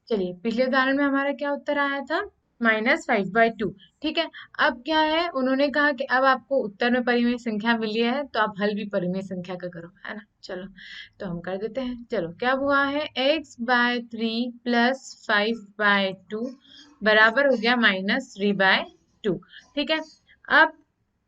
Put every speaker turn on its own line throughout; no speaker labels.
चलिए पिछले उदाहरण में हमारा क्या उत्तर आया था, -5/2। ठीक है, अब क्या है, उन्होंने कहा कि अब आपको उत्तर में परिमेय संख्या मिली है तो आप हल भी परिमेय संख्या का करो, है ना। चलो तो हम कर देते हैं। चलो क्या हुआ है, x/3 + 5/2 बराबर हो गया -3/2। ठीक है, अब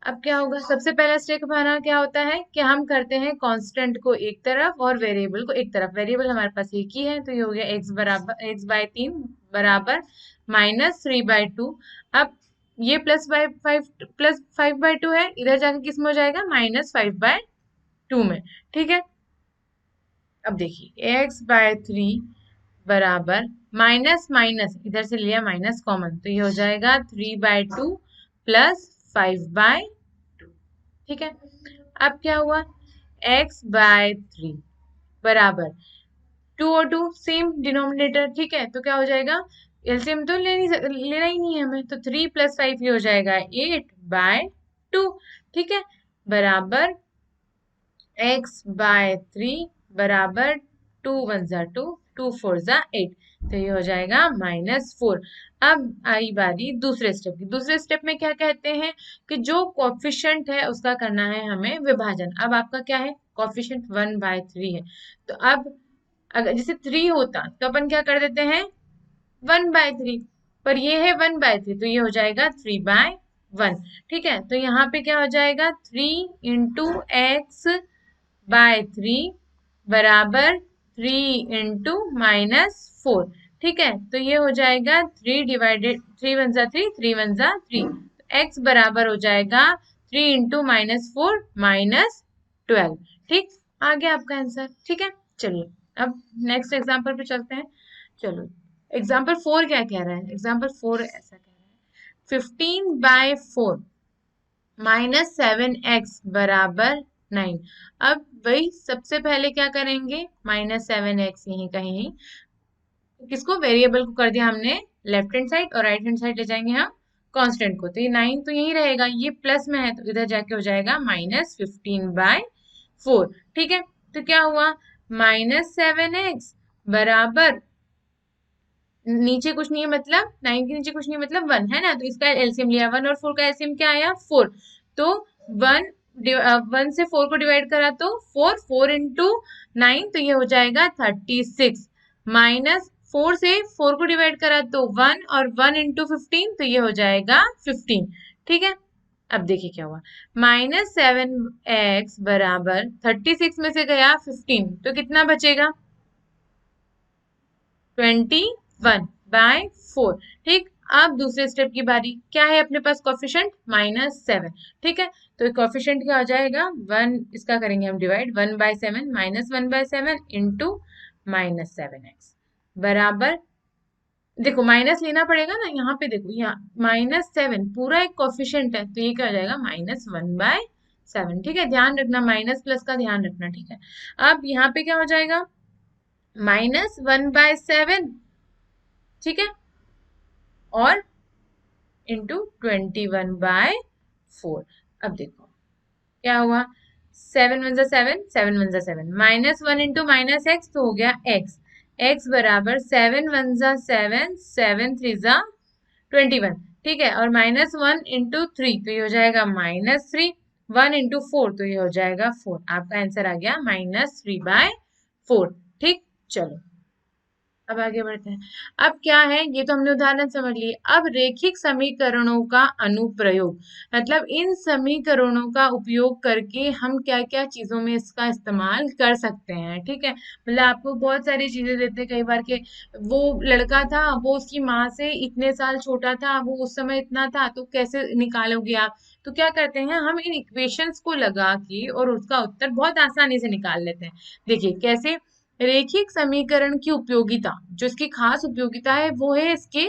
अब क्या होगा, सबसे पहला स्टेप हमारा क्या होता है कि हम करते हैं कांस्टेंट को एक तरफ और वेरिएबल को एक तरफ। वेरिएबल हमारे पास एक ही है तो ये हो गया x/3 बराबर -3/2। अब ये +5/2 है, इधर जाके किस में हो जाएगा, -5/2 में। ठीक है, अब देखिए x/3 बराबर माइनस माइनस, इधर से लिया माइनस कॉमन, तो ये हो जाएगा 3/2 + 5/2। ठीक है, अब क्या हुआ, x/3 बराबर 2 और 2 सेम डिनोमिनेटर। ठीक है, तो क्या हो जाएगा, एलसीएम तो लेना ही नहीं है हमें, तो 3 + 5 ये हो जाएगा 8/2। ठीक है, बराबर x/3 बराबर 2 1 जा 2, 2 4 जा 8, तो ये हो जाएगा -4। अब आई बारी दूसरे स्टेप की। दूसरे स्टेप में क्या कहते हैं कि जो कोफिशिएंट है उसका करना है हमें विभाजन। अब आपका क्या है, कोफिशिएंट 1/3 है, तो अब अगर जैसे 3 होता तो अपन क्या कर देते हैं 1/3, पर ये है 1/3 तो ये हो जाएगा 3/1। ठीक है, तो यहाँ पे क्या हो जाएगा, 3 × x/3 बराबर 3 × -4। ठीक है, तो ये हो जाएगा 3 1 जा 3, 3 1 जा 3, x बराबर हो जाएगा 3 × -4 -12। ठीक, आ गया आपका आंसर। ठीक है, चलिए अब नेक्स्ट एग्जांपल पे चलते हैं। चलो एग्जाम्पल 4 क्या कह रहा है, एग्जाम्पल 4 ऐसा कह रहा है 15/4 -7x बराबर 9। अब वही सबसे पहले क्या करेंगे, -7x यहीं कहीं, किसको, वेरिएबल को कर दिया हमने लेफ्ट हैंड साइड और राइट हैंड साइड ले जाएंगे हम कांस्टेंट को, तो ये 9 तो यही रहेगा, ये प्लस में है तो इधर जाके हो जाएगा -15/4। ठीक है, तो क्या हुआ, -7x बराबर, नीचे कुछ नहीं है मतलब 9 के नीचे कुछ नहीं है मतलब 1 है ना, तो इसका एलसीएम लिया 1 और 4 का एलसीएम क्या आया 4, तो 1 1 से 4 को डिवाइड करा तो 4 इंटू 9 तो ये हो जाएगा 36, माइनस 4 से 4 को डिवाइड करा तो 1 और 1 इंटू 15 तो ये हो जाएगा 15। ठीक है, अब देखिए क्या हुआ, -7x बराबर 36 में से गया 15 तो कितना बचेगा 21/4। ठीक, अब दूसरे स्टेप की बारी, क्या है अपने पास कोफिशिएंट -7। ठीक है, तो कोफिशिएंट क्या हो जाएगा 1, इसका करेंगे हम डिवाइड 1/7 -1/7 इंटू -7x बराबर, देखो माइनस लेना पड़ेगा ना, यहाँ पे देखो यहाँ -7 पूरा एक कोफिशिएंट है तो ये क्या हो जाएगा -1/7। ठीक है, ध्यान रखना माइनस प्लस का ध्यान रखना। ठीक है, अब यहाँ पे क्या हो जाएगा -1/7। ठीक है, और इंटू 21/4। अब देखो क्या हुआ, 7 1 7, 7 1 7, -1 इंटू -x तो हो गया x, x बराबर 7 1 7, 7 3 21। ठीक है, और -1 इंटू 3 तो ये हो जाएगा -3, 1 इंटू 4 तो ये हो जाएगा 4। आपका आंसर आ गया -3/4। ठीक, चलो अब आगे बढ़ते हैं। अब क्या है, ये तो हमने उदाहरण समझ लिए। अब रेखिक समीकरणों का अनुप्रयोग, मतलब इन समीकरणों का उपयोग करके हम क्या क्या चीजों में इसका इस्तेमाल कर सकते हैं। ठीक है, मतलब आपको बहुत सारी चीजें देते हैं कई बार के, वो लड़का था वो उसकी माँ से इतने साल छोटा था, वो उस समय इतना था, तो कैसे निकालोगे आप, तो क्या करते हैं हम इन इक्वेशंस को लगा के और उसका उत्तर बहुत आसानी से निकाल लेते हैं। देखिए कैसे, रेखिक समीकरण की उपयोगिता, जो इसकी खास उपयोगिता है वो है इसके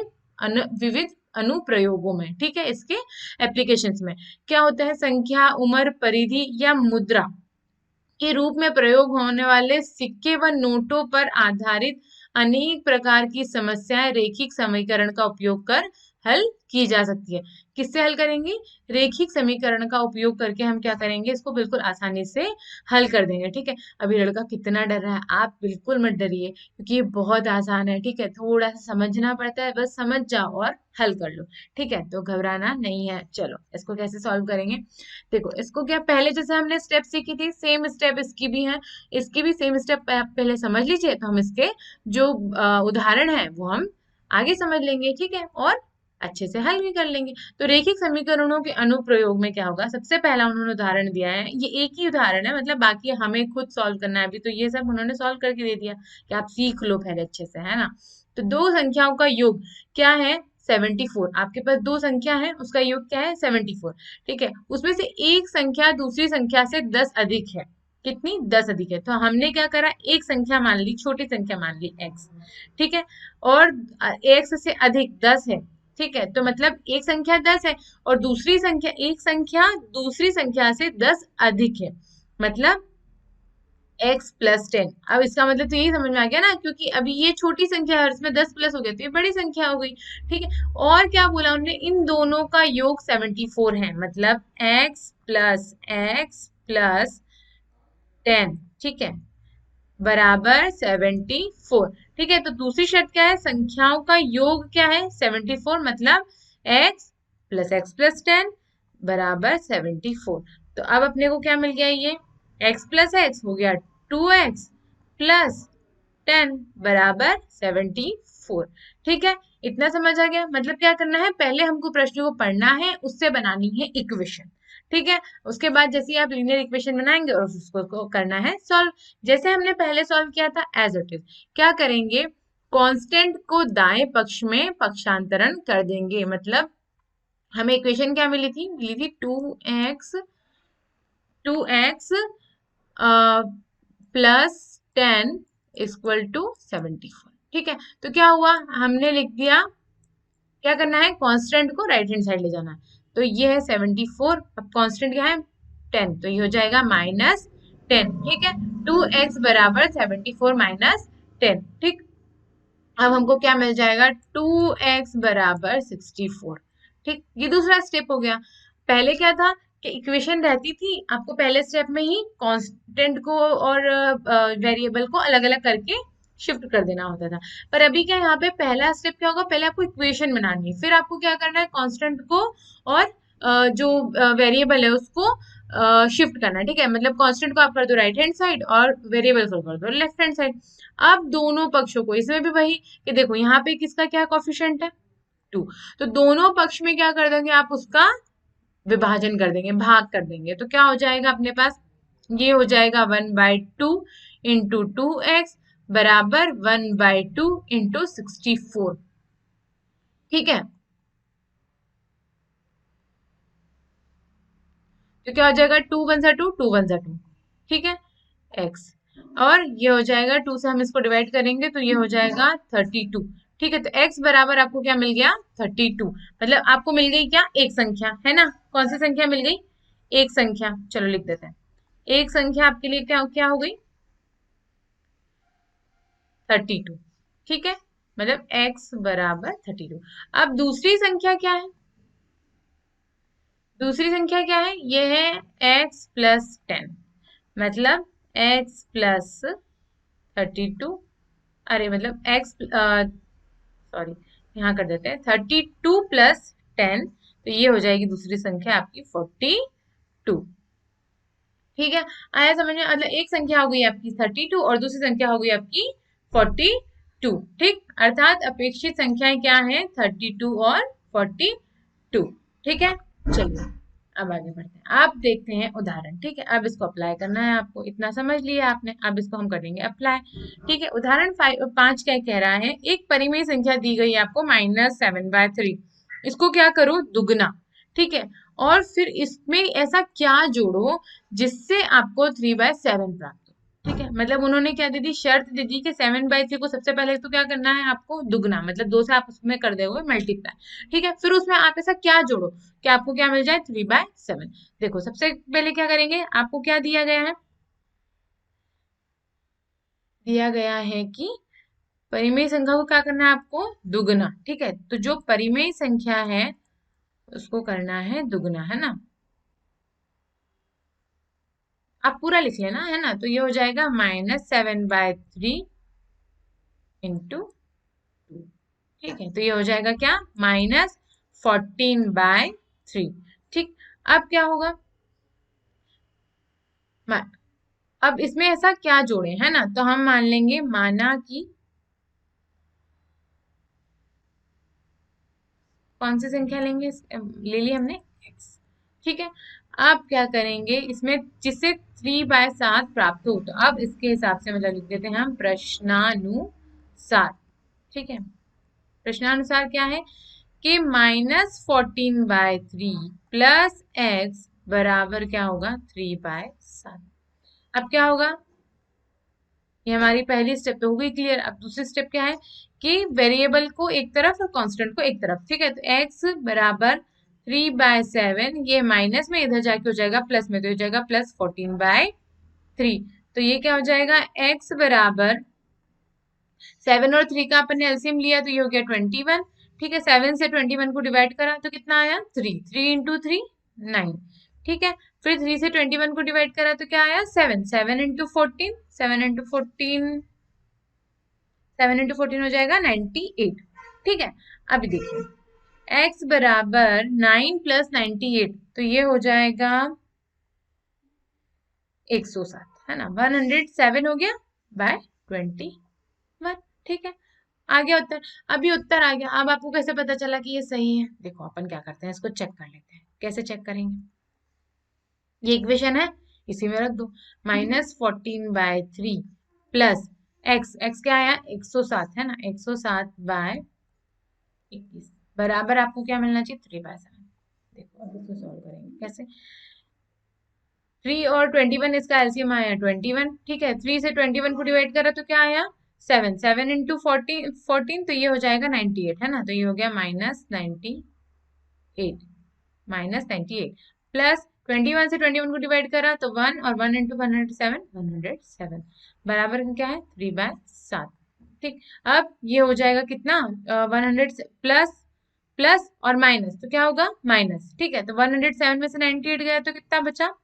विविध अनुप्रयोगों में। ठीक है, इसके एप्लीकेशंस में क्या होता है, संख्या, उम्र, परिधि या मुद्रा के रूप में प्रयोग होने वाले सिक्के व नोटों पर आधारित अनेक प्रकार की समस्याएं रेखिक समीकरण का उपयोग कर हल की जा सकती है। किससे हल करेंगे? रेखिक समीकरण का उपयोग करके हम क्या करेंगे, इसको बिल्कुल आसानी से हल कर देंगे। ठीक है, अभी लड़का कितना डर रहा है, आप बिल्कुल मत डरिए क्योंकि ये बहुत आसान है। ठीक है, थोड़ा सा समझना पड़ता है, बस समझ जाओ और हल कर लो। ठीक है, तो घबराना नहीं है। चलो इसको कैसे सॉल्व करेंगे, देखो इसको क्या, पहले जैसे हमने स्टेप सीखी थी सेम स्टेप इसकी भी है, इसकी भी सेम स्टेप पहले समझ लीजिए, तो हम इसके जो उदाहरण है वो हम आगे समझ लेंगे। ठीक है, और अच्छे से हल भी कर लेंगे। तो रेखिक समीकरणों के अनुप्रयोग में क्या होगा, सबसे पहला उन्होंने उदाहरण दिया है, ये एक ही उदाहरण है, मतलब बाकी हमें खुद सॉल्व करना है। अभी तो ये सब उन्होंने सॉल्व करके दे दिया कि आप सीख लो पहले अच्छे से, है ना। तो दो संख्याओं का योग क्या है, 74। आपके पास दो संख्या है, उसका योग क्या है, 74। ठीक है, उसमें से एक संख्या दूसरी संख्या से 10 अधिक है। कितनी, 10 अधिक है। तो हमने क्या करा, एक संख्या मान ली, छोटी संख्या मान ली x। ठीक है, और x से अधिक 10 है। ठीक है, तो मतलब एक संख्या 10 है और दूसरी संख्या, एक संख्या दूसरी संख्या से 10 अधिक है, मतलब x प्लस 10। अब इसका मतलब तो यही समझ में आ गया ना, क्योंकि अभी ये छोटी संख्या है और इसमें 10 प्लस हो गया तो ये बड़ी संख्या हो गई। ठीक है, और क्या बोला उन्होंने, इन दोनों का योग 74 है, मतलब x प्लस 10। ठीक है, बराबर 74। ठीक है, तो दूसरी शर्त क्या है, संख्याओं का योग क्या है, 74, मतलब x प्लस 10 बराबर 74। तो अब अपने को क्या मिल गया, ये x प्लस एक्स हो गया 2x प्लस 10 बराबर 74। ठीक है, इतना समझ आ गया। मतलब क्या करना है, पहले हमको प्रश्न को पढ़ना है, उससे बनानी है इक्वेशन। ठीक है, उसके बाद जैसे ही आप लीनियर इक्वेशन बनाएंगे और उसको करना है सॉल्व, जैसे हमने पहले सॉल्व किया था एज इट इज। क्या करेंगे, कांस्टेंट को दाएं पक्ष में पक्षांतरण कर देंगे। मतलब हमें इक्वेशन क्या मिली थी 2x प्लस 10 इक्वल टू 74। ठीक है, तो क्या हुआ, हमने लिख दिया, क्या करना है, कांस्टेंट को राइट हैंड साइड ले जाना है। तो ये है 74, अब कांस्टेंट क्या है 10, तो ये हो जाएगा -10। ठीक है, 2x बराबर 74 माइनस 10। ठीक, अब हमको क्या मिल जाएगा, 2x बराबर 64। ठीक, ये दूसरा स्टेप हो गया। पहले क्या था कि इक्वेशन रहती थी, आपको पहले स्टेप में ही कांस्टेंट को और वेरिएबल को अलग अलग करके शिफ्ट कर देना होता था। पर अभी क्या, यहाँ पे पहला स्टेप क्या होगा, पहले आपको इक्वेशन बनानी है, फिर आपको क्या करना है, कांस्टेंट को और जो वेरिएबल है उसको शिफ्ट करना है। ठीक है, मतलब कांस्टेंट को आप कर दो राइट हैंड साइड और वेरिएबल को कर दो लेफ्ट हैंड साइड। अब दोनों पक्षों को, इसमें भी वही कि देखो यहाँ पे किसका क्या कोफिशिएंट है 2, तो दोनों पक्ष में क्या कर देंगे आप, उसका विभाजन कर देंगे, भाग कर देंगे। तो क्या हो जाएगा अपने पास, ये हो जाएगा 1/2 इंटू 2x बराबर 1/2 इंटू 64। ठीक है, तो क्या हो जाएगा, 2 वन जा 2, 2 वन जा 2। ठीक है, x, और ये हो जाएगा 2 से हम इसको डिवाइड करेंगे तो ये हो जाएगा 32। ठीक है, तो x बराबर आपको क्या मिल गया 32, मतलब आपको मिल गई क्या, एक संख्या, है ना। कौन सी संख्या मिल गई, एक संख्या। चलो लिख देते हैं, एक संख्या आपके लिए क्या क्या हो गई 32। ठीक है, मतलब x बराबर 32। अब दूसरी संख्या क्या है, दूसरी संख्या क्या है, ये है x प्लस 10, मतलब x प्लस 32, अरे मतलब x, सॉरी यहाँ कर देते हैं 32 प्लस 10, तो ये हो जाएगी दूसरी संख्या आपकी 42। ठीक है, आया समझ में, मतलब एक संख्या हो गई आपकी 32 और दूसरी संख्या हो गई आपकी 42। ठीक, अर्थात अपेक्षित संख्याएं क्या है 32 और 42। ठीक है, चलिए अब आगे बढ़ते हैं, अब देखते हैं उदाहरण। ठीक है, अब इसको अप्लाई करना है आपको, इतना समझ लिया आपने, अब इसको हम करेंगे अप्लाई। ठीक है, उदाहरण 5 क्या कह रहा है, एक परिमेय संख्या दी गई है आपको -7/3, इसको क्या करो दुगना। ठीक है, और फिर इसमें ऐसा क्या जोड़ो जिससे आपको 3/7 प्राप्त हो। ठीक है, मतलब उन्होंने क्या दे दी, शर्त दे दी कि 7/3 को सबसे पहले तो क्या करना है आपको दुगना, मतलब 2 से आप उसमें कर दोगे मल्टीप्लाई। ठीक है, फिर उसमें आप ऐसा क्या जोड़ो कि आपको क्या मिल जाए 3/7। देखो सबसे पहले क्या करेंगे, आपको क्या दिया गया है, दिया गया है कि परिमेय संख्या को क्या करना है आपको? दुगना। ठीक है, तो जो परिमेय संख्या है उसको करना है दुगना, है ना। आप पूरा लिख लेना, है ना। तो ये हो जाएगा -7/3 इंटू 2। ठीक है, तो ये हो जाएगा क्या? -14/3। ठीक, अब क्या होगा? अब इसमें ऐसा क्या जोड़े, है ना। तो हम मान लेंगे, माना कि कौन सी संख्या लेंगे, ले ली हमने x। ठीक है, अब क्या करेंगे इसमें, जिससे 3/7 प्राप्त हो, तो अब इसके हिसाब से मतलब लिख देते हैं हम प्रश्नानुसार। ठीक है, प्रश्नानुसार क्या है कि -14/3 प्लस x बराबर क्या होगा? 3/7। अब क्या होगा? ये हमारी पहली स्टेप तो हो गई क्लियर। अब दूसरी स्टेप क्या है कि वेरिएबल को एक तरफ और कांस्टेंट को एक तरफ। ठीक है, तो x बराबर 3/7, ये माइनस में इधर जाके हो जाएगा प्लस में, तो हो जाएगा +14/3। तो ये क्या हो जाएगा? x बराबर 7 और 3 का अपन ने एलसीएम लिया, तो ये हो गया 21। ठीक है, 7 से 21 को डिवाइड करा तो कितना आया? 3। 3 इंटू 3 9। ठीक है, फिर 3 से 21 को डिवाइड करा तो क्या आया? 7। 7 इंटू 14, 7 इंटू 14, 7 इंटू 14 हो जाएगा 98। ठीक है, अभी देखिए x बराबर 9 प्लस 98, तो ये हो जाएगा 107, है ना। 107 हो गया बाय 21। ठीक है, आ गया उत्तर। अभी उत्तर आ गया। अब आपको कैसे पता चला कि ये सही है? देखो अपन क्या करते हैं, इसको चेक कर लेते हैं। कैसे चेक करेंगे? ये इक्वेशन है, इसी में रख दो। -14/3 प्लस x क्या आया? 107, है ना। 107/21 बराबर आपको क्या मिलना चाहिए? 3/7। देखो अब इसको सॉल्व करेंगे कैसे। 3 और 21 इसका एलसीएम आया 21। ठीक है, 3 से 21 को डिवाइड करा तो क्या आया? 7। 7 इंटू 14, तो ये हो जाएगा 98, है ना। तो ये हो गया -98, -98 प्लस 21 से 21 को डिवाइड करा तो 1, और 1 इंटू 107, 107 बराबर क्या है? 3/7। ठीक, अब ये हो जाएगा कितना? 100 प्लस प्लस और माइनस, तो क्या होगा? माइनस। ठीक है, तो 107 में से 98 गया तो कितना बचा?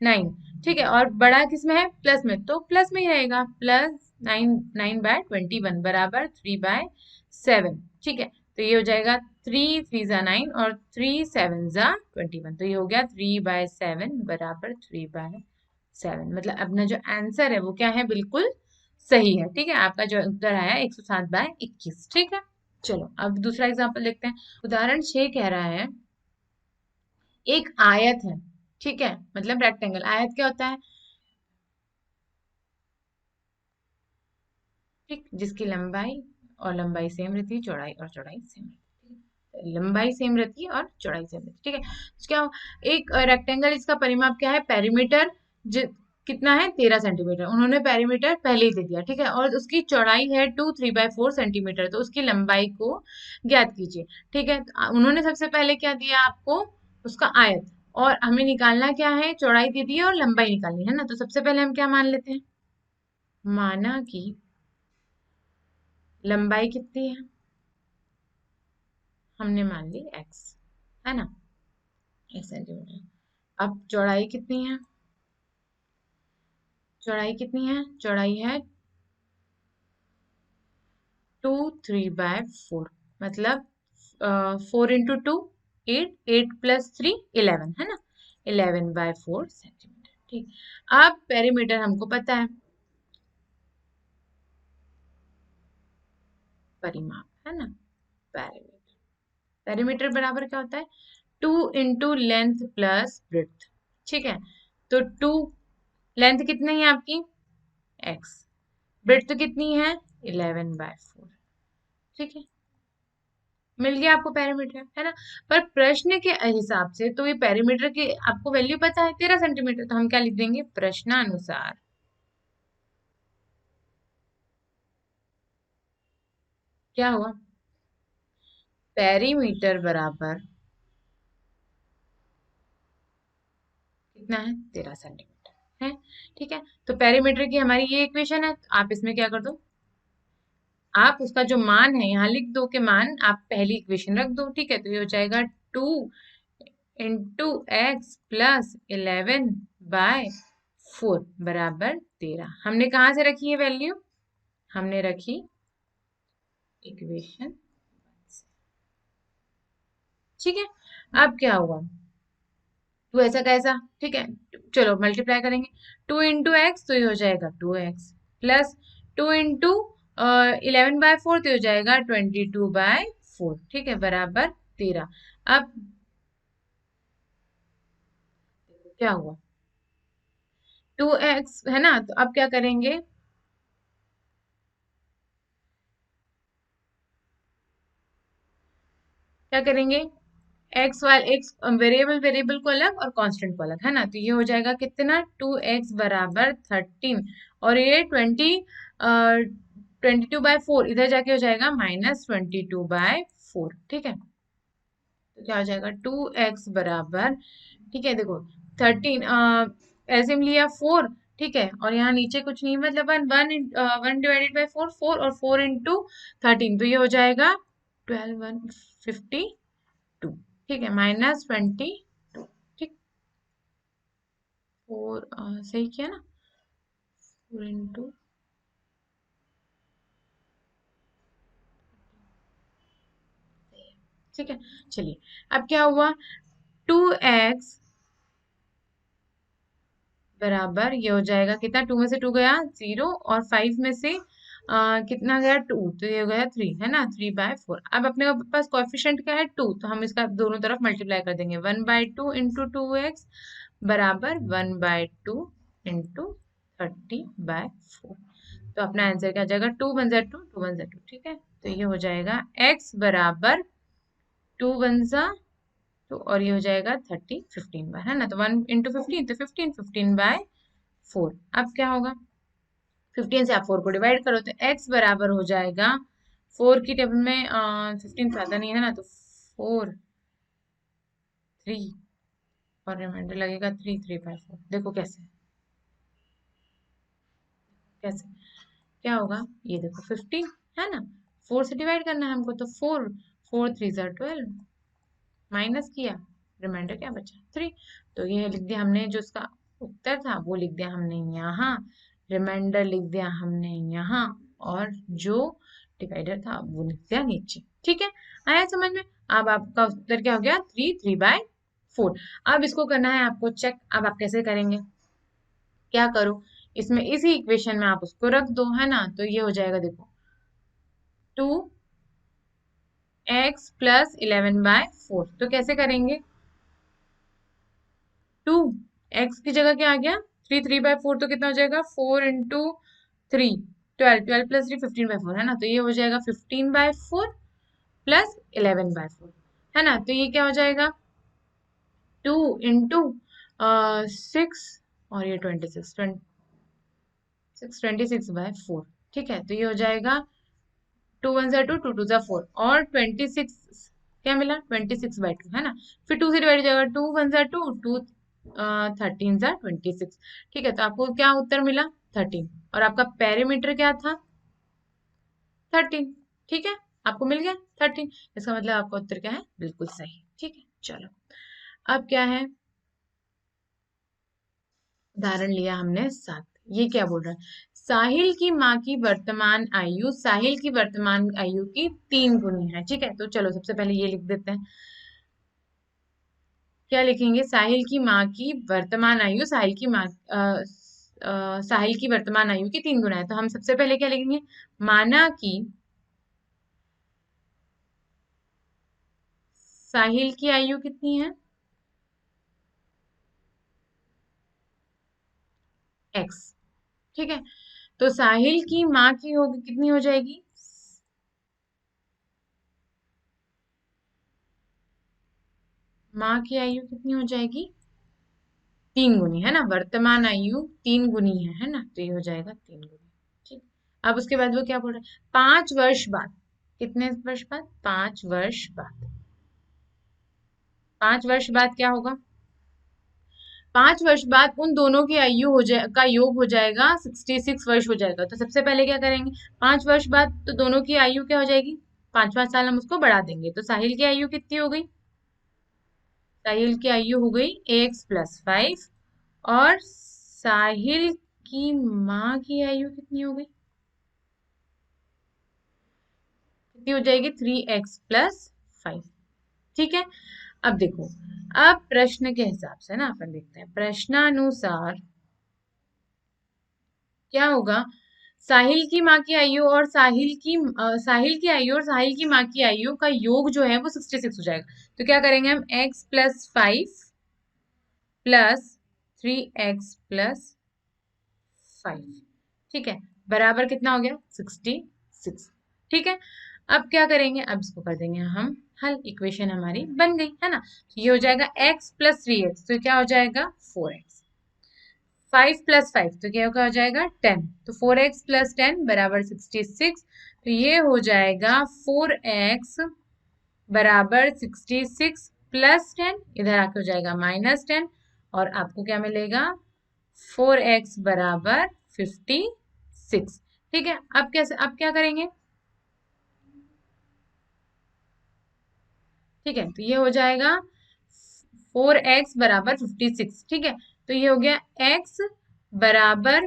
9। ठीक है, और बड़ा किस में है? प्लस में, तो प्लस में ही रहेगा। +9, 9/21 बराबर 3/7। ठीक है, तो ये हो जाएगा 3 3 जा 9 और 3 7 जा 21, तो ये हो गया 3/7 बराबर 3/7। मतलब अपना जो आंसर है वो क्या है? बिल्कुल सही है। ठीक है, आपका जो उत्तर आया 107/21। ठीक है, चलो अब दूसरा एग्जाम्पल देखते हैं। उदाहरण 6 कह रहा है, एक आयत है। ठीक है, मतलब रेक्टेंगल। आयत क्या होता है? ठीक, जिसकी लंबाई और लंबाई सेम रहती है, चौड़ाई और चौड़ाई सेम रहती है। लंबाई सेम रहती है और चौड़ाई सेम रहती है। ठीक है, तो क्या एक रेक्टेंगल, इसका परिमाप क्या है? पेरीमीटर कितना है? 13 सेंटीमीटर। उन्होंने पेरीमीटर पहले ही दे दिया। ठीक है, और उसकी चौड़ाई है 2 3/4 सेंटीमीटर, तो उसकी लंबाई को ज्ञात कीजिए। ठीक है, तो उन्होंने सबसे पहले क्या दिया आपको? उसका आयत, और हमें निकालना क्या है? चौड़ाई दे दी है और लंबाई निकालनी है ना। तो सबसे पहले हम क्या मान लेते हैं? माना कि लंबाई कितनी है? हमने मान ली x, है ना, 1 सेंटीमीटर। अब चौड़ाई कितनी है? चौड़ाई कितनी है? चौड़ाई है 2 3/4, मतलब 4 इंटू 2 8, 8 प्लस 3 11, है ना। 11/4 सेंटीमीटर। ठीक, अब पेरीमीटर हमको पता है, परिमाप, है ना। पेरीमीटर, पेरीमीटर बराबर क्या होता है? 2 इंटू लेंथ प्लस ब्रेड्थ। ठीक है, तो 2, लेंथ कितनी है आपकी? x, ब्रेड्थ कितनी है? 11/4। ठीक है, मिल गया आपको पेरीमीटर, है ना। पर प्रश्न के हिसाब से तो ये पेरीमीटर की आपको वैल्यू पता है 13 सेंटीमीटर, तो हम क्या लिख देंगे? प्रश्नानुसार क्या हुआ? पेरीमीटर बराबर कितना है? 13 सेंटीमीटर है। ठीक है, तो पेरीमीटर की हमारी ये इक्वेशन है, तो आप इसमें क्या कर दो? आप उसका जो मान है यहाँ लिख दो, के मान आप पहली इक्वेशन रख दो, ठीक है। तो ये हो जाएगा 2 × x + 11/4 बराबर 13। हमने कहाँ से रखी है वैल्यू? हमने रखी इक्वेशन, ठीक है। अब क्या हुआ, टू ऐसा कैसा, ठीक है। चलो मल्टीप्लाई करेंगे, 2 × x तो ये हो जाएगा 2x प्लस 2 × 11/4 तो हो जाएगा 22/4, ठीक है, बराबर 13। अब क्या हुआ, 2x है ना, तो अब क्या करेंगे, क्या करेंगे, एक्स वाले एक्स वेरिएबल वेरिएबल को अलग और कांस्टेंट को अलग, है ना। तो ये हो जाएगा कितना, 2x बराबर 13 और ये 22/4 इधर जाके हो जाएगा -22/4, ठीक है। तो क्या हो जाएगा, 2x बराबर, ठीक है, देखो 13 एलसीएम लिया 4, ठीक है, और यहाँ नीचे कुछ नहीं, मतलब 1 4 और 4 × 13 तो ये हो जाएगा 12 1 52, ठीक है, -22, ठीक, 4 सही किया ना, 4 × ठीक है। चलिए अब क्या हुआ, 2x बराबर ये हो जाएगा कितना, 2 में से 2 गया 0 और 5 में से कितना गया 2, तो ये हो गया 3, है ना, 3/4। अब अपने पास कोएफिशिएंट क्या है 2, तो हम इसका दोनों तरफ मल्टीप्लाई कर देंगे, 1/2 × 2x बराबर 1/2 × 30/4। तो अपना आंसर क्या आ जाएगा, 2 × 1 = 2, 2 × 1 = 2, ठीक है। तो ये हो जाएगा x बराबर 2 × 1 तो और ये हो जाएगा 30 15 बार, है ना, तो 1 × 15 तो 15 15/4। अब क्या होगा, 15 से आप 4 को डिवाइड करो तो x बराबर हो जाएगा, 4 की टेबल में 15 तो आता नहीं है ना, तो 4 3 और रिमाइंडर लगेगा 3 3/4। देखो कैसे कैसे क्या होगा, ये देखो 15 है ना, 4 से डिवाइड करना है हमको, तो 4 4 3 12, माइनस किया, रिमाइंडर क्या बचा 3। तो ये लिख दिया हमने, जो इसका उत्तर था वो लिख दिया हमने यहाँ, रिमाइंडर लिख दिया हमने यहाँ, और जो डिवाइडर था वो लिख दिया नीचे, ठीक है। आया समझ में? अब आपका उत्तर क्या हो गया, 3 3/4। अब इसको करना है आपको चेक, अब आप कैसे करेंगे, क्या करो, इसमें इसी इक्वेशन में आप उसको रख दो, है ना। तो ये हो जाएगा, देखो 2x + 11/4, तो कैसे करेंगे, 2 x की जगह क्या आ गया, 3 3/4, तो कितना हो जाएगा, 4 × 3 12 12 + 3 15/4, है ना। तो ये हो जाएगा 15/4 + 11/4, है ना। तो ये क्या हो जाएगा, 2 × 6 और ये 26/4, ठीक है। तो ये हो जाएगा 2 1 2 2 2 4 और 26 क्या मिला, 26/2, है ना। फिर 2 से डिवाइड हो जाएगा, 2 1 2 2 13 26, ठीक है। तो आपको क्या उत्तर मिला, 13, और आपका पेरीमीटर क्या था, 13, ठीक है, आपको मिल गया 13। इसका मतलब आपका उत्तर क्या है, बिल्कुल सही, ठीक है। चलो अब क्या है, उदाहरण लिया हमने 7, ये क्या बोल रहा है, साहिल की माँ की वर्तमान आयु साहिल की वर्तमान आयु की 3 गुनी है, ठीक है। तो चलो सबसे पहले ये लिख देते हैं, क्या लिखेंगे, साहिल की माँ की वर्तमान आयु साहिल की वर्तमान आयु की 3 गुना है। तो हम सबसे पहले क्या लिखेंगे, माना कि साहिल की आयु कितनी है, x, ठीक है। तो साहिल की माँ की होगी कितनी हो जाएगी, माँ की आयु कितनी हो जाएगी, 3 गुनी, है ना, वर्तमान आयु 3 गुनी है ना, तो ये हो जाएगा 3 गुनी, ठीक। अब उसके बाद वो क्या बोल रहा है, 5 वर्ष बाद, कितने वर्ष बाद, 5 वर्ष बाद, 5 वर्ष बाद क्या होगा, 5 वर्ष बाद उन दोनों की आयु का योग हो जाएगा 66 वर्ष हो जाएगा। तो सबसे पहले क्या करेंगे, 5 वर्ष बाद तो दोनों की आयु क्या हो जाएगी, 5 साल हम उसको बढ़ा देंगे। तो साहिल की आयु कितनी हो गई, साहिल की आयु हो गई x+5 और साहिल की माँ की आयु कितनी हो गई, कितनी हो जाएगी 3x+5। ठीक है, अब देखो, अब प्रश्न के हिसाब से ना अपन देखते हैं, प्रश्नानुसार क्या होगा, साहिल की माँ की आयु और साहिल की आयु और साहिल की माँ की आयु का योग जो है वो 66 हो जाएगा। तो क्या करेंगे हम, x+5 प्लस 3x+5, ठीक है, बराबर कितना हो गया 66। ठीक है, अब क्या करेंगे, अब इसको कर देंगे हम हल, इक्वेशन हमारी बन गई है ना। तो ये हो जाएगा x+3x, तो क्या हो जाएगा 4x, 5+5 तो क्या हो जाएगा 10, तो 4x+10 बराबर 66। तो ये हो जाएगा 4x बराबर 66 प्लस 10, इधर आके हो जाएगा -10, और आपको क्या मिलेगा 4x बराबर 56। ठीक है, अब कैसे, अब क्या करेंगे, ठीक है, तो ये हो जाएगा 4x बराबर 56। ठीक है, तो ये हो गया x बराबर,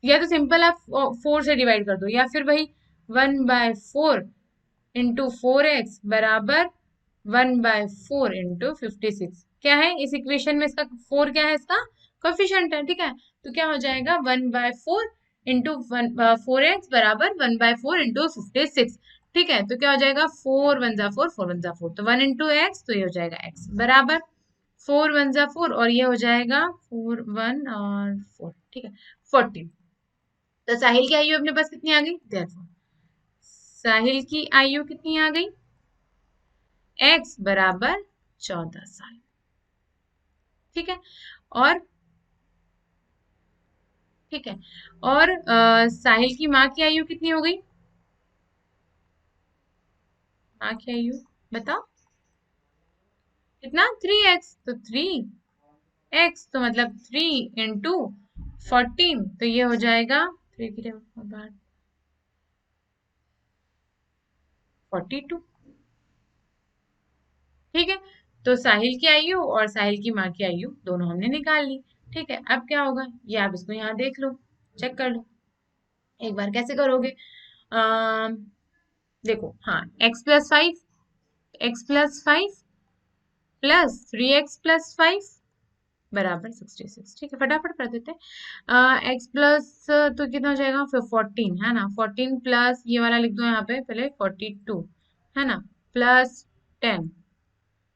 या तो सिंपल आप 4 से डिवाइड कर दो, या फिर वही 1/4 इंटू 4x बराबर 1/4 इंटू 56। क्या है इस इक्वेशन में, इसका 4 क्या है, इसका कोफिशिएंट है। ठीक है, तो क्या हो जाएगा 1/4 इंटू 4x बराबर 1/4 इंटू 56। ठीक है, तो क्या हो जाएगा 4 1 4 4 तो 1 इंटू एक्स, तो ये हो जाएगा x बराबर 4 1 4, और ये हो जाएगा 4 1 और 4, ठीक है 14। तो साहिल की आयु अपने पास कितनी आ गई, देखो साहिल की आयु कितनी आ गई, x बराबर 14 साल। ठीक है, और ठीक है, और साहिल की माँ की आयु कितनी हो गई, माँ की आयु बताओ कितना, 3x, तो 3x तो मतलब 3 × 14, तो ये हो जाएगा 42। ठीक है, तो साहिल की आयु और साहिल की माँ की आयु दोनों हमने निकाल ली। ठीक है, अब क्या होगा, ये आप इसको यहाँ देख लो, चेक कर लो एक बार, कैसे करोगे, देखो हाँ, x+5 प्लस 3x+5 बराबर 66। ठीक है, फटाफट कर देते हैं, x प्लस तो कितना हो जाएगा, फिर 14 है ना, 14 प्लस ये वाला लिख दो यहाँ पे पहले 42 है ना, प्लस 10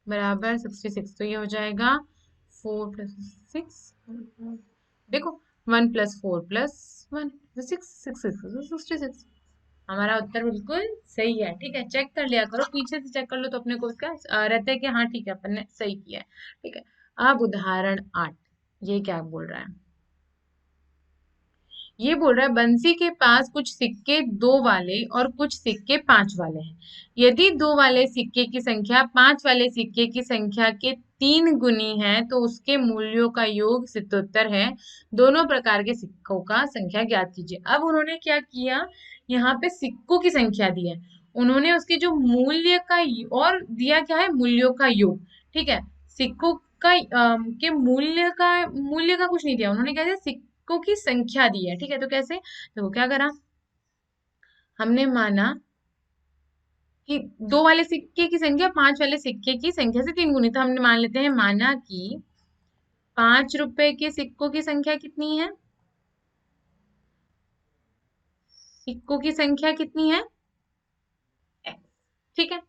बराबर 66। तो ये हो जाएगा 4+6, देखो 1+4+1 6 हमारा उत्तर बिल्कुल सही है। ठीक है, चेक कर लिया करो, पीछे से चेक कर लो तो अपने को इसका रहता है कि हाँ ठीक है अपन ने सही किया है। ठीक है, अब उदाहरण 8, ये क्या बोल रहा है, ये बोल रहा है बंसी के पास कुछ सिक्के 2 वाले और कुछ सिक्के 5 वाले हैं। यदि 2 वाले सिक्के की संख्या 5 वाले सिक्के की संख्या के 3 गुनी है तो उसके मूल्यों का योग 77 है। दोनों प्रकार के सिक्कों का संख्या ज्ञात कीजिए। अब उन्होंने क्या किया, यहाँ पे सिक्कों की संख्या दी है, उन्होंने उसके जो मूल्य का और दिया क्या है, मूल्यों का योग। ठीक है, सिक्कों का के मूल्य का कुछ नहीं दिया, उन्होंने क्या दिया, सिक्कों की संख्या दी है। ठीक है, तो कैसे, तो क्या करा, हमने माना कि 2 वाले सिक्के की संख्या 5 वाले सिक्के की संख्या से 3 गुनी, तो हमने मान लेते हैं, माना कि 5 रुपए के सिक्कों की संख्या कितनी है, सिक्कों की संख्या कितनी है, ठीक है,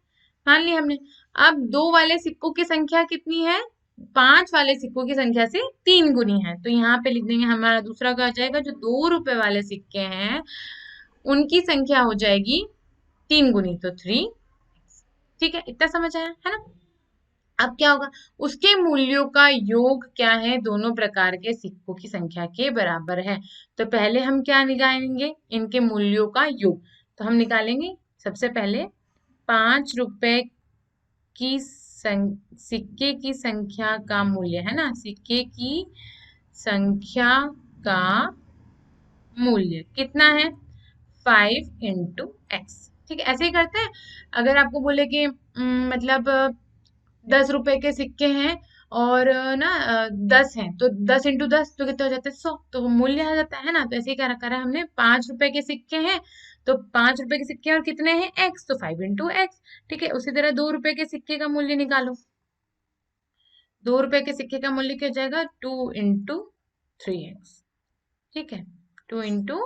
मान लिया हमने। अब 2 वाले सिक्कों की संख्या कितनी है, 5 वाले सिक्कों की संख्या से 3 गुनी है, तो यहाँ पे लिख देंगे हमारा दूसरा क्या हो जाएगा, जो 2 रुपए वाले सिक्के हैं उनकी संख्या हो जाएगी 3 गुनी, तो 3। ठीक है, इतना समझ आया है ना। अब क्या होगा, उसके मूल्यों का योग क्या है, दोनों प्रकार के सिक्कों की संख्या के बराबर है। तो पहले हम क्या निकालेंगे, इनके मूल्यों का योग। तो हम निकालेंगे सबसे पहले 5 रुपए की सिक्के की संख्या का मूल्य, है ना, सिक्के की संख्या का मूल्य कितना है, 5 इंटू एक्स। ठीक है, ऐसे ही करते हैं। अगर आपको बोले कि मतलब 10 रुपए के सिक्के हैं और ना 10 हैं, तो 10 इंटू 10 तो कितना हो जाता है, 100, तो मूल्य आ जाता है ना। तो ऐसे ही क्या करा हमने, 5 रुपए के सिक्के हैं तो 5 रुपए के सिक्के और कितने हैं, एक्स, तो 5 इंटू एक्स। ठीक है, उसी तरह 2 रुपए के सिक्के का मूल्य निकालो। 2 रुपए के सिक्के का मूल्य क्या हो जाएगा, 2 इंटू 3 एक्स। ठीक है, 2 इंटू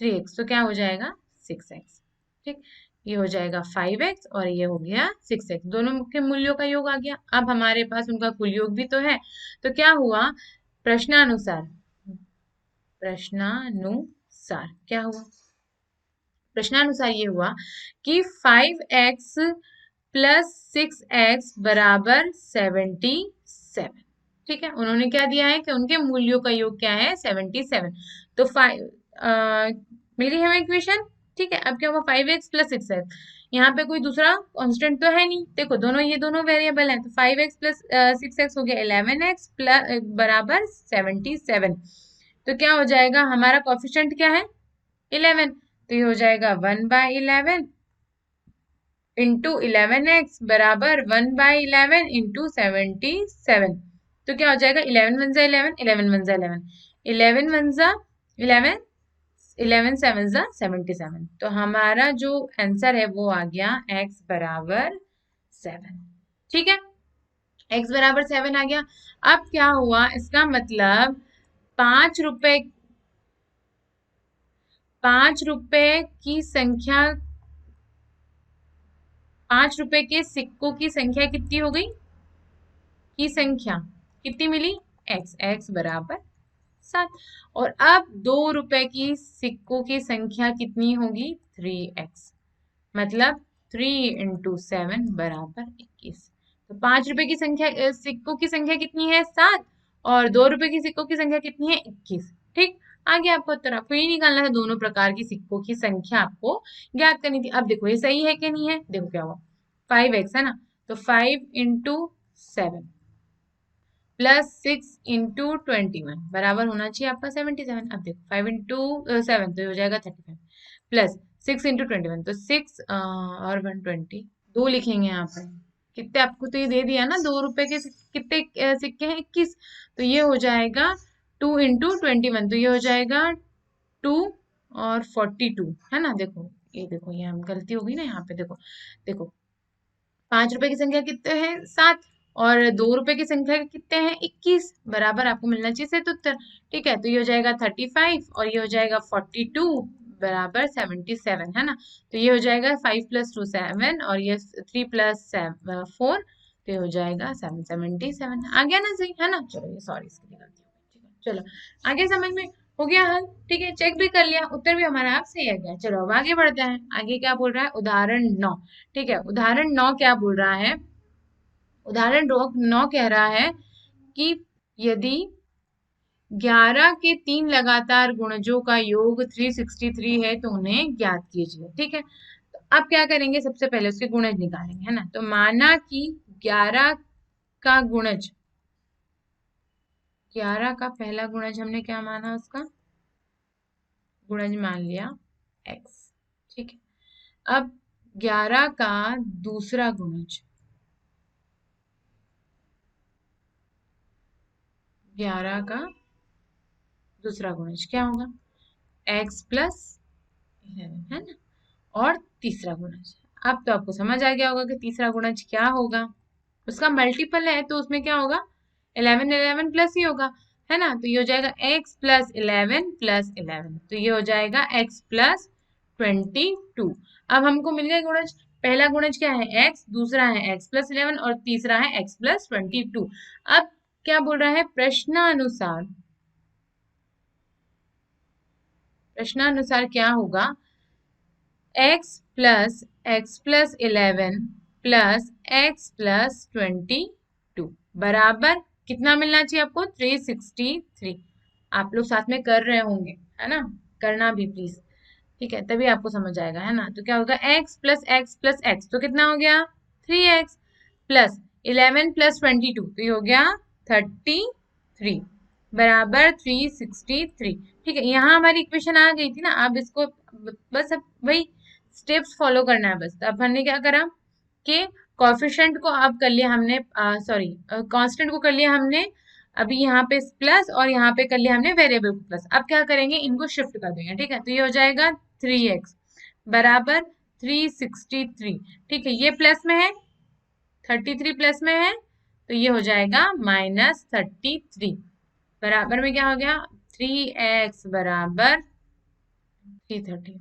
3 एक्स, तो क्या हो जाएगा, 6 एक्स। ठीक, ये हो जाएगा 5 एक्स और ये हो गया 6 एक्स, दोनों के मूल्यों का योग आ गया। अब हमारे पास उनका कुल योग भी तो है, तो क्या हुआ, प्रश्नानुसार, प्रश्नानुसार क्या हुआ, प्रश्नानुसार ये हुआ कि 5 एक्स प्लस 6 एक्स बराबर 77। ठीक है, उन्होंने क्या दिया है कि उनके मूल्यों का योग क्या है, 77। तो 5 मिल गई हमें इक्वेशन। ठीक है, अब क्या हुआ, 5 एक्स प्लस 6 एक्स, यहाँ पे कोई दूसरा कांस्टेंट तो है नहीं, देखो दोनों ये दोनों वेरिएबल हैं, तो 5 एक्स प्लस 6 एक्स हो गया 11 एक्स प्लस बराबर 77। तो क्या हो जाएगा, हमारा कोफिशिएंट क्या है, 11, तो ये हो जाएगा 1/11 इंटू 11 एक्स बराबर 1/11 इंटू 77। तो क्या हो जाएगा, 11 वन जा 11, 11 वन जा 11, 11 11 7 तो हमारा जो आंसर है वो आ गया x बराबर 7। ठीक है, x बराबर 7 आ गया। अब क्या हुआ, इसका मतलब 5 रुपए, 5 रुपए की संख्या, 5 रुपए के सिक्कों की संख्या कितनी हो गई, की संख्या कितनी मिली, x, x बराबर 7। और अब 2 रुपए की सिक्कों की संख्या कितनी होगी, 3x, मतलब 3 इंटू 7 बराबर 21। तो 5 रुपए की संख्या, सिक्कों की संख्या कितनी है, 7, और 2 रुपए की सिक्कों की संख्या कितनी है, 21। ठीक, आगे आपको उत्तर आपको ये निकालना था, दोनों प्रकार की सिक्कों की संख्या आपको ज्ञात करनी थी। अब देखो ये सही है कि नहीं है, देखो क्या हुआ, 5x है ना, तो 5 इंटू 7 प्लस 6 इंटू 21 बराबर होना चाहिए आपका 77। अब देखो 5 इंटू 7 तो हो जाएगा 35 प्लस 6 इंटू 21, तो 6 और 120, 2 लिखेंगे यहाँ पर। कितने आपको तो ये दे दिया ना, 2 रुपए के कितने सिक्के हैं, 21, तो ये हो जाएगा 2 इंटू 21, तो ये हो जाएगा 2 और 42, है ना। देखो ये देखो, ये हम गलती हो गई ना यहाँ पे, देखो देखो 5 रुपए की संख्या कितने हैं, 7, और 2 रुपए की संख्या कितने हैं, 21, बराबर आपको मिलना चाहिए सही उत्तर। ठीक है, तो ये हो जाएगा 35 और ये हो जाएगा 42 बराबर 77, है ना। तो ये हो जाएगा 5 + 2 7 और ये 3 + 4, तो ये हो जाएगा 777। आ गया ना सही, है ना। चलो ये सॉरी इसकी गलती हो गई, ठीक है, चलो आगे समझ में हो गया हल। ठीक है, चेक भी कर लिया, उत्तर भी हमारा आप सही आ गया। चलो अब आगे बढ़ते हैं, आगे क्या बोल रहा है, उदाहरण 9। ठीक है, उदाहरण 9 क्या बोल रहा है, उदाहरण 9 कह रहा है कि यदि 11 के 3 लगातार गुणजों का योग 363 है तो उन्हें ज्ञात कीजिए। ठीक है, तो अब क्या करेंगे, सबसे पहले उसके गुणज निकालेंगे, है ना। तो माना कि 11 का गुणज, 11 का पहला गुणज हमने क्या माना, उसका गुणज मान लिया x। ठीक है, अब 11 का दूसरा गुणज, 11 का दूसरा गुणज क्या होगा, x + 11, है ना। और तीसरा गुणज, अब तो आपको समझ आ गया होगा कि तीसरा गुणज क्या होगा, उसका मल्टीपल है तो उसमें क्या होगा, 11 11 प्लस ही होगा, है ना। तो ये हो जाएगा x + 11 + 11, तो ये हो जाएगा x + 22। अब हमको मिल गया गुणज, पहला गुणज क्या है x, दूसरा है x + 11 और तीसरा है x + 22। अब क्या बोल रहा है, प्रश्नानुसार, प्रश्नानुसार क्या होगा, x + 11 + x + 22 बराबर कितना मिलना चाहिए आपको, 363। आप लोग साथ में कर रहे होंगे, है ना, करना भी प्लीज। ठीक है, तभी आपको समझ आएगा, है ना। तो क्या होगा, x + x + x, तो कितना हो गया, 3x प्लस 11 प्लस 22 तो ये हो गया 33 बराबर 363। ठीक है, यहाँ हमारी इक्वेशन आ गई थी ना। अब इसको बस अब वही स्टेप्स फॉलो करना है बस। अब हमने क्या करा कि कोएफिशिएंट को अब कर लिया हमने, सॉरी कांस्टेंट को कर लिया हमने अभी यहाँ पे प्लस, और यहाँ पे कर लिया हमने वेरिएबल को प्लस। अब क्या करेंगे, इनको शिफ्ट कर देंगे। ठीक है, तो ये हो जाएगा 3x बराबर 363। ठीक है, ये प्लस में है, 33 प्लस में है, तो ये हो जाएगा -33 बराबर में क्या हो गया 3x बराबर 330।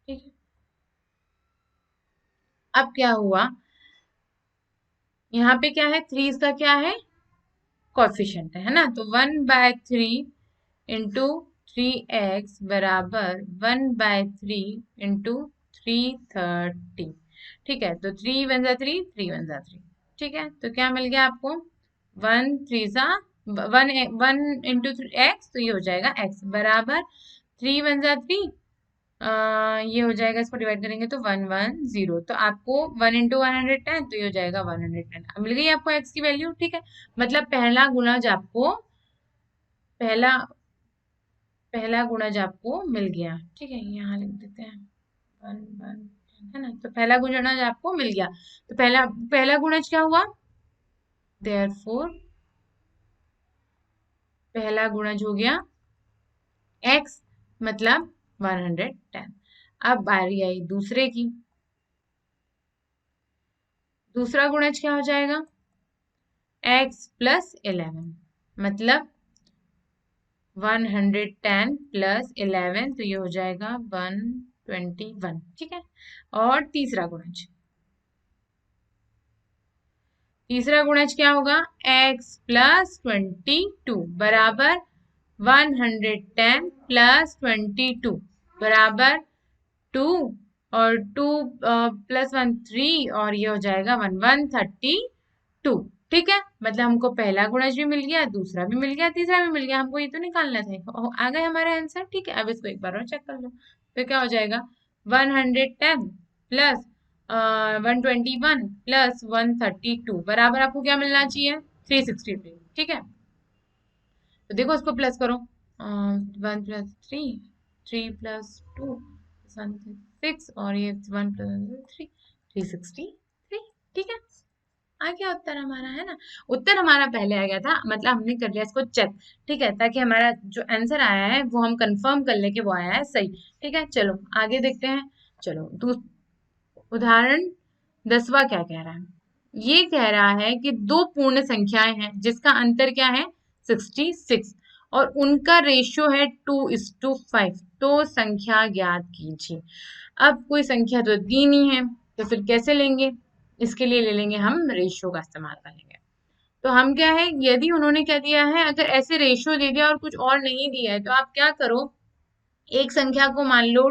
ठीक है, अब क्या हुआ, यहाँ पे क्या है, 3 इसका क्या है, कोएफिशिएंट है ना। तो 1/3 इंटू 3x बराबर 1/3 इंटू 330। ठीक है, तो 3 वन जा 3, 3 वन जा 3। ठीक है, तो क्या मिल गया आपको, 1 3 जा 1 इंटू एक्स, तो ये हो जाएगा x बराबर 3 वन जा 3, ये हो जाएगा, इसको डिवाइड करेंगे तो 110। तो आपको 1 इंटू 110, तो ये हो जाएगा 110। अब मिल गई आपको x की वैल्यू। ठीक है, मतलब पहला गुणज आपको पहला पहला गुणज आपको मिल गया। ठीक है, यहाँ लिख देते हैं 1 है ना। तो पहला गुणज आपको मिल गया। तो पहला पहला गुणज क्या हुआ, देयरफॉर पहला गुणज हो गया x मतलब 110। अब बारी आई दूसरे की। दूसरा गुणज क्या हो जाएगा, x प्लस 11 मतलब 110 प्लस 11, तो ये हो जाएगा 121। ठीक है, और तीसरा गुणज क्या होगा, x प्लस 22 बराबर 110 प्लस 22 बराबर 2, और 2 प्लस 1 3, और ये हो जाएगा 132। ठीक है, मतलब हमको पहला गुणज भी मिल गया, दूसरा भी मिल गया, तीसरा भी मिल गया। हमको ये तो निकालना था, आ गया हमारा आंसर। ठीक है, अब इसको एक बार और चेक कर लो। तो क्या हो जाएगा, 110 प्लस 121 प्लस 132 बराबर आपको क्या मिलना चाहिए, 363। ठीक है, तो देखो इसको प्लस करो, 1 प्लस 3, 3 प्लस 2 6, और ये 1 प्लस 3, 363। ठीक है, आ गया उत्तर हमारा, है ना। उत्तर हमारा पहले आ गया था, मतलब हमने कर लिया इसको चेक। ठीक है, ताकि हमारा जो आंसर आया है वो हम कंफर्म कर ले कि वो आया है सही। ठीक है, चलो आगे देखते हैं। चलो उदाहरण 10वां क्या कह रहा है, ये कह रहा है कि दो पूर्ण संख्याएं हैं जिसका अंतर क्या है 66, और उनका रेशियो है 2:5। तो संख्या ज्ञात कीजिए। अब कोई संख्या तो दी नहीं है, तो फिर कैसे लेंगे, इसके लिए ले लेंगे हम रेशियो का इस्तेमाल करेंगे। तो हम क्या है, यदि उन्होंने क्या दिया है, अगर ऐसे रेशियो दे दिया और कुछ और नहीं दिया है, तो आप क्या करो, एक संख्या को मान लो,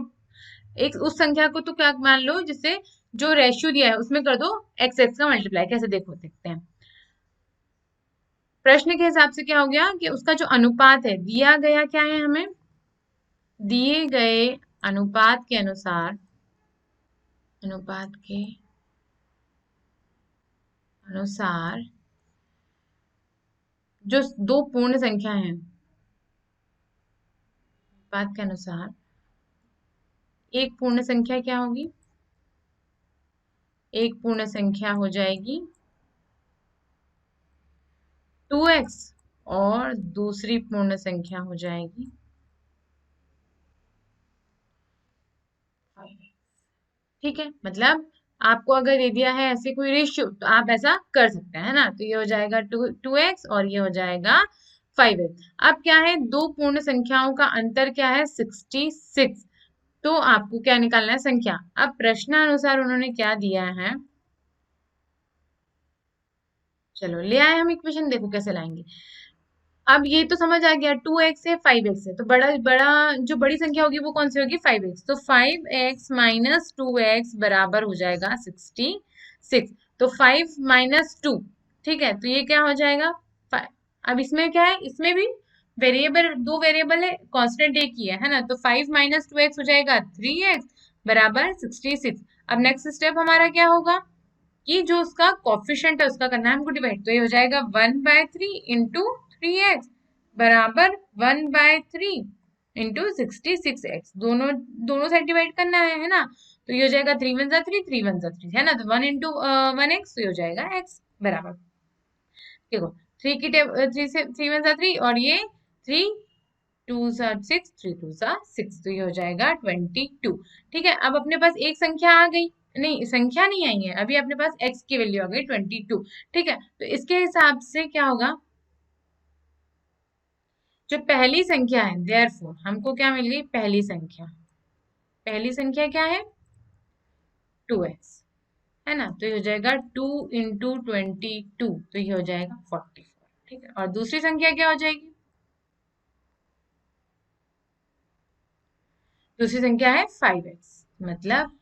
एक उस संख्या को तो क्या मान लो जिससे जो रेशियो दिया है उसमें कर दो एक्स एक्स का मल्टीप्लाई। कैसे, देखो देखते हैं। प्रश्न के हिसाब से क्या हो गया कि उसका जो अनुपात है दिया गया, क्या है हमें दिए गए अनुपात के अनुसार, अनुपात के अनुसार जो दो पूर्ण संख्या है, अनुपात के अनुसार एक पूर्ण संख्या क्या होगी, एक पूर्ण संख्या हो जाएगी 2x, और दूसरी पूर्ण संख्या हो जाएगी 5। ठीक है, मतलब आपको अगर दे दिया है ऐसे कोई रेशियो, तो आप ऐसा कर सकते हैं, है ना। तो ये हो जाएगा 2x, और ये हो जाएगा 5x। अब क्या है, दो पूर्ण संख्याओं का अंतर क्या है 66। तो आपको क्या निकालना है, संख्या। अब प्रश्नानुसार उन्होंने क्या दिया है, चलो ले आए हम इक्वेशन, देखो कैसे लाएंगे। अब ये तो समझ आ गया 2x है 5x है, तो बड़ा बड़ा जो बड़ी संख्या होगी वो कौन सी होगी 5x। तो 5x माइनस 2x बराबर हो जाएगा 66। तो 5 माइनस 2, ठीक है, तो ये क्या हो जाएगा। अब इसमें क्या है, इसमें भी वेरिएबल, दो वेरिएबल है, कांस्टेंट एक ही है ना। तो 5 माइनस 2x हो जाएगा 3x बराबर 66। अब नेक्स्ट स्टेप हमारा क्या होगा, कि जो उसका कोफिशिएंट है उसका करना है हमको डिवाइड। तो ये हो जाएगा 1/3 इंटू 3x बराबर 1/3 इंटू 66x। दोनों दोनों साइड डिवाइड करना है ना। तो ये हो जाएगा 3 1 3 3 1 3 है ना। तो 1 इंटू 1x, तो ये हो जाएगा x बराबर, देखो 3 की 3 से 3 1 3 और ये 3 2 6 3 2 6, तो ये हो जाएगा 22। ठीक है, अब अपने पास एक संख्या आ गई, नहीं संख्या नहीं आई है अभी, अपने पास x की वैल्यू आ गई 22। ठीक है, तो इसके हिसाब से क्या होगा, जो पहली संख्या है देयरफॉर हमको क्या मिल गई, पहली संख्या, पहली संख्या क्या है 2x है ना। तो ये हो जाएगा 2 इंटू 22, तो ये हो जाएगा 44। ठीक है, और दूसरी संख्या क्या हो जाएगी, दूसरी संख्या है 5x, मतलब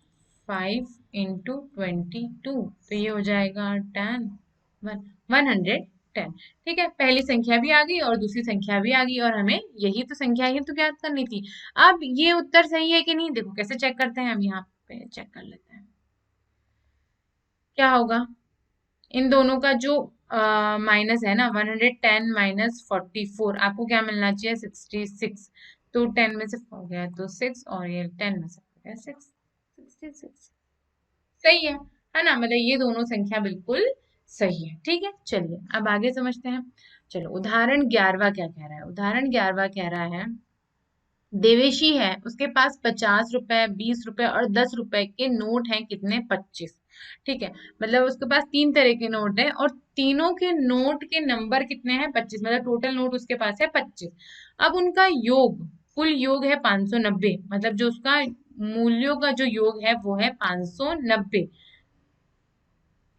5 इंटू 22, तो ये हो जाएगा 10 110। ठीक है, पहली संख्या भी आ गई और दूसरी संख्या भी आ गई, और हमें यही तो संख्या ही तो ज्ञात करनी थी। अब ये उत्तर सही है कि नहीं, देखो कैसे चेक करते हैं, अब यहाँ पे चेक कर लेते हैं क्या होगा। इन दोनों का जो माइनस है ना, 110 माइनस 44, आपको क्या मिलना चाहिए 66। तो 10 में से हो गया तो 6, और ये 10 में से हो गया 6, 66 सही है ना। मतलब ये दोनों संख्या बिल्कुल सही है। ठीक है, चलिए अब आगे समझते हैं। चलो उदाहरण 11वां क्या कह रहा है, उदाहरण 11वां कह रहा है देवेशी है, उसके पास 50 रुपए, 20 रुपए और 10 रुपए के नोट हैं, कितने 25। ठीक है, मतलब उसके पास तीन तरह के नोट है और तीनों के नोट के नंबर कितने हैं 25, मतलब टोटल नोट उसके पास है 25। अब उनका योग, कुल योग है 590, मतलब जो उसका मूल्यों का जो योग है वो है 590।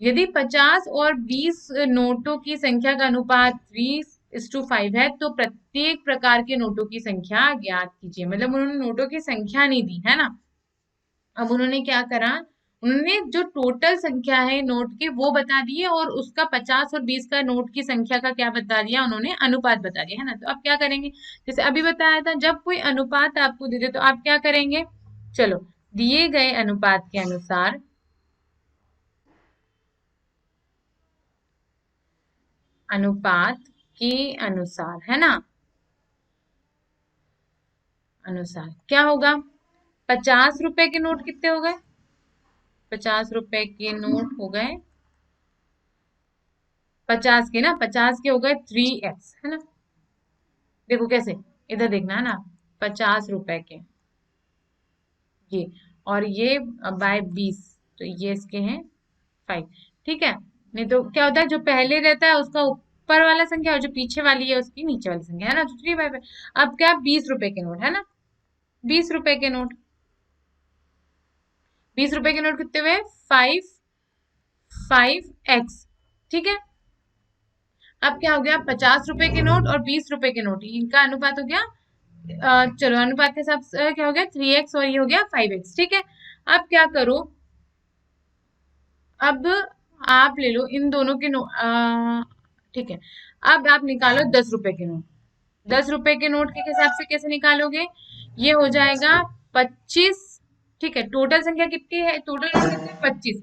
यदि 50 और 20 नोटों की संख्या का अनुपात 3:5 है, तो प्रत्येक प्रकार के नोटों की संख्या ज्ञात कीजिए। मतलब उन्होंने नोटों की संख्या नहीं दी है ना, अब उन्होंने क्या करा, उन्होंने जो टोटल संख्या है नोट की वो बता दी है, और उसका 50 और 20 का नोट की संख्या का क्या बता दिया, उन्होंने अनुपात बता दिया है ना। तो अब क्या करेंगे, जैसे अभी बताया था, जब कोई अनुपात आपको दे दे तो आप क्या करेंगे, चलो दिए गए अनुपात के अनुसार, अनुपात के अनुसार है ना, अनुसार क्या होगा, 50 रुपए के नोट कितने हो गए, 50 रुपए के नोट हो गए 50 के ना, 50 के हो गए 3x है ना। देखो कैसे, इधर देखना है ना, 50 रुपए के ये, और ये बाय 20, तो ये इसके हैं 5। ठीक है, नहीं तो क्या होता है, जो पहले रहता है उसका ऊपर वाला संख्या और जो पीछे वाली है उसकी नीचे वाली संख्या है ना, तो 3/5। अब क्या 20 रुपए के नोट है ना, 20 रुपए के नोट, 20 रुपए के नोट कितने हुए 5x। ठीक है, अब क्या हो गया, 50 रुपए के नोट और 20 रुपए के नोट, इनका अनुपात हो गया, चलो अनुपात के हिसाब से क्या हो गया 3x, और ये हो गया 5x। ठीक है, अब क्या करो, अब आप ले लो इन दोनों के नोट, ठीक है, अब आप निकालो 10 रुपए के नोट। 10 रुपए के नोट के हिसाब से कैसे निकालोगे, ये हो जाएगा 25। ठीक है, टोटल संख्या कितनी है, टोटल नोट कितने 25,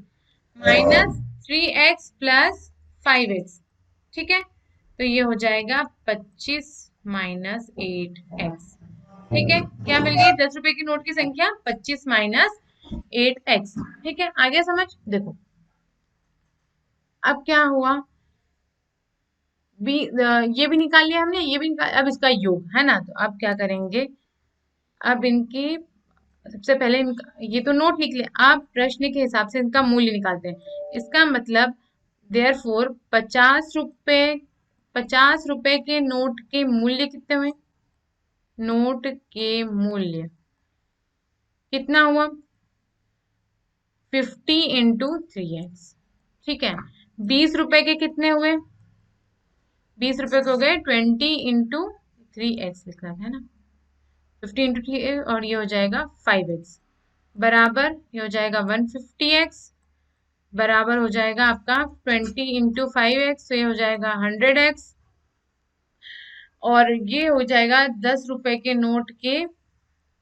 माइनस 3x प्लस 5x। ठीक है, तो ये हो जाएगा 25 माइनस 8x। ठीक है, क्या मिल गई, 10 रुपए की नोट की संख्या 25 माइनस 8x। ठीक है, आगे समझ, देखो अब क्या हुआ, ये भी निकाल लिया हमने, ये भी निकाल, अब इसका योग है ना। तो अब क्या करेंगे, अब इनकी सबसे पहले ये तो नोट लिख ले, आप प्रश्न के हिसाब से इनका मूल्य निकालते हैं। इसका मतलब देयरफॉर 50 रुपए, 50 रुपए के नोट के मूल्य कितने हुए, नोट के मूल्य कितना हुआ 50 इंटू 3x। ठीक है, 20 रुपए के कितने हुए, 20 रुपए के हो गए 20 इंटू 3x लिखना है ना, 50 इंटू 3x, और ये हो जाएगा 5x बराबर, ये हो जाएगा 150x बराबर हो जाएगा आपका 20 इंटू 5x, तो ये हो जाएगा 100x, और ये हो जाएगा 10 रुपए के नोट के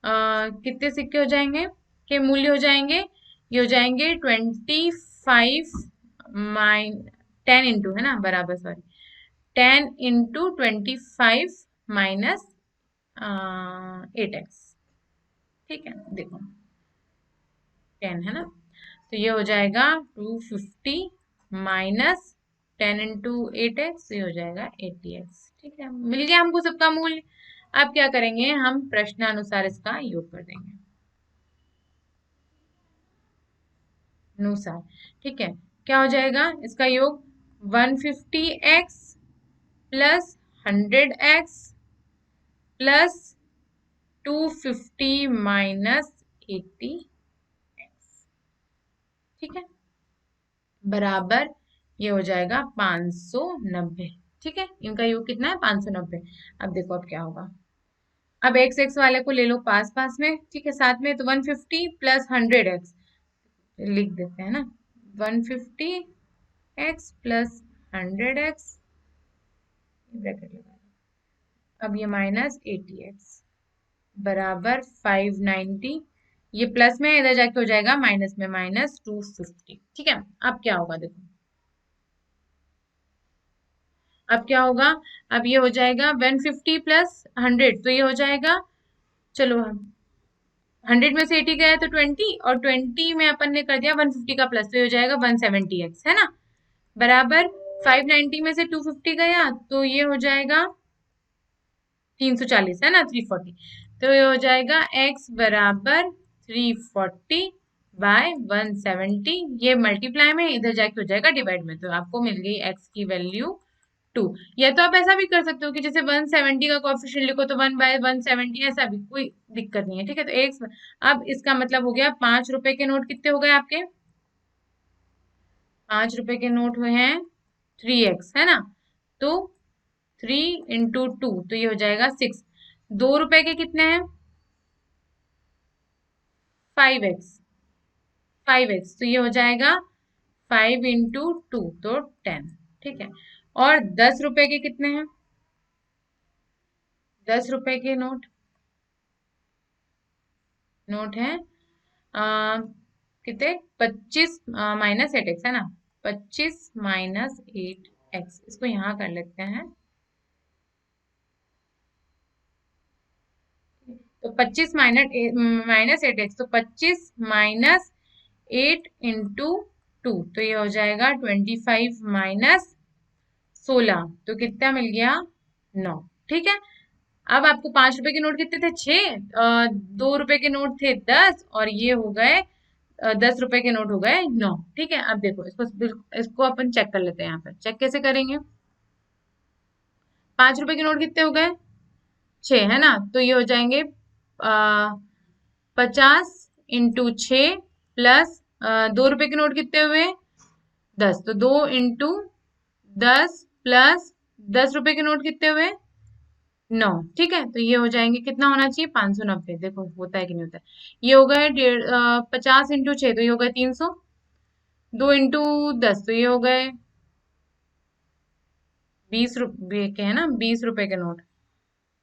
कितने सिक्के हो जाएंगे, के मूल्य हो जाएंगे, ये हो जाएंगे 25 माइन 10 इंटू है ना, बराबर, सॉरी, 10 इंटू 25 माइनस 8x। ठीक है, देखो 10 है ना, तो ये हो जाएगा 250 माइनस 10 इंटू 8x, ये हो जाएगा 80x। ठीक है, मिल गया हमको सबका मूल्य। अब क्या करेंगे, हम प्रश्नानुसार इसका योग कर देंगे अनुसार। ठीक है, क्या हो जाएगा इसका योग, 150x plus 100x plus 250 minus 80x। ठीक है, बराबर ये हो जाएगा 590। ठीक है, इनका योग कितना है, 590। अब देखो अब क्या होगा, अब एक्स एक्स वाले को ले लो पास पास में। ठीक है, साथ में, तो 150 प्लस 100x लिख देते हैं ना, 150x प्लस 100x, ब्रैकेट लगा, अब ये माइनस 80x बराबर 590। ये प्लस में इधर जाके हो जाएगा माइनस में, माइनस 250। ठीक है, अब क्या होगा देखो, अब क्या होगा, अब ये हो जाएगा 150 प्लस 100, तो ये हो जाएगा, चलो हम 100 में से 80 गया तो 20, और 20 में अपन ने कर दिया 150 का प्लस, तो ये हो जाएगा 170x है ना, बराबर 590 में से 250 गया तो ये हो जाएगा 340 है ना, 340। तो ये हो जाएगा x बराबर 340 बाय 170, ये मल्टीप्लाई में, इधर जाके हो जाएगा डिवाइड में, तो आपको मिल गई x की वैल्यू 2। या तो आप ऐसा भी कर सकते हो कि जैसे 170 का कोएफिशिएंट लिखो तो 1/170, ऐसा भी कोई दिक्कत नहीं है। ठीक है, तो एक, अब इसका मतलब हो गया 5 रुपए के नोट कितने हो गए आपके, 5 रुपए के नोट हुए हैं 3x है ना, तो 3 इंटू 2, तो ये हो जाएगा 6। 2 रुपए के कितने हैं, 5x, 5x, तो ये हो जाएगा 5 इंटू 2, तो 10। ठीक है, और 10 रुपए के कितने हैं, 10 रुपए के नोट, नोट है कितने, 25 माइनस 8x है ना, 25 माइनस 8x, इसको यहाँ कर लेते हैं, तो 25 माइनस 8x, तो 25 माइनस 8 इंटू 2, तो ये हो जाएगा 25 माइनस 16, तो कितना मिल गया, 9। ठीक है, अब आपको 5 रुपए के नोट कितने थे, 6, 2 रुपए के नोट थे 10, और ये हो गए 10 रुपए के नोट हो गए 9। ठीक है, अब देखो इसको इसको अपन चेक कर लेते हैं, यहाँ पर चेक कैसे करेंगे, 5 रुपए के नोट कितने हो गए, 6 है ना, तो ये हो जाएंगे 50 इंटू 6 प्लस 2 रुपए के नोट कितने हुए, 10, तो 2 इंटू 10 प्लस 10 रुपए के नोट कितने हुए, 9। ठीक है, तो ये हो जाएंगे, कितना होना चाहिए, 590। देखो होता है कि नहीं होता है, ये हो गए 50 इंटू 6, तो ये हो गए 300, 2 इंटू 10, तो ये हो गए 20 रुपए के है ना, 20 रुपए के नोट,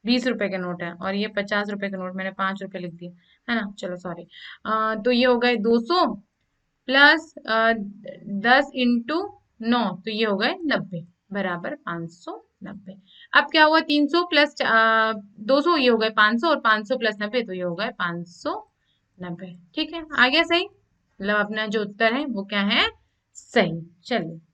20 रुपए के नोट है, और ये 50 रुपए के नोट, मैंने 5 रुपए लिख दिए है ना, चलो सॉरी। तो ये हो गए 200 प्लस 10 इंटू 9, तो ये हो गए 90 बराबर 590। अब क्या हुआ, 300 प्लस 200, ये हो गए 500, और 500 प्लस 90, तो ये हो गए 590। ठीक है, आ गया सही, मतलब अपना जो उत्तर है वो क्या है, सही। चलिए।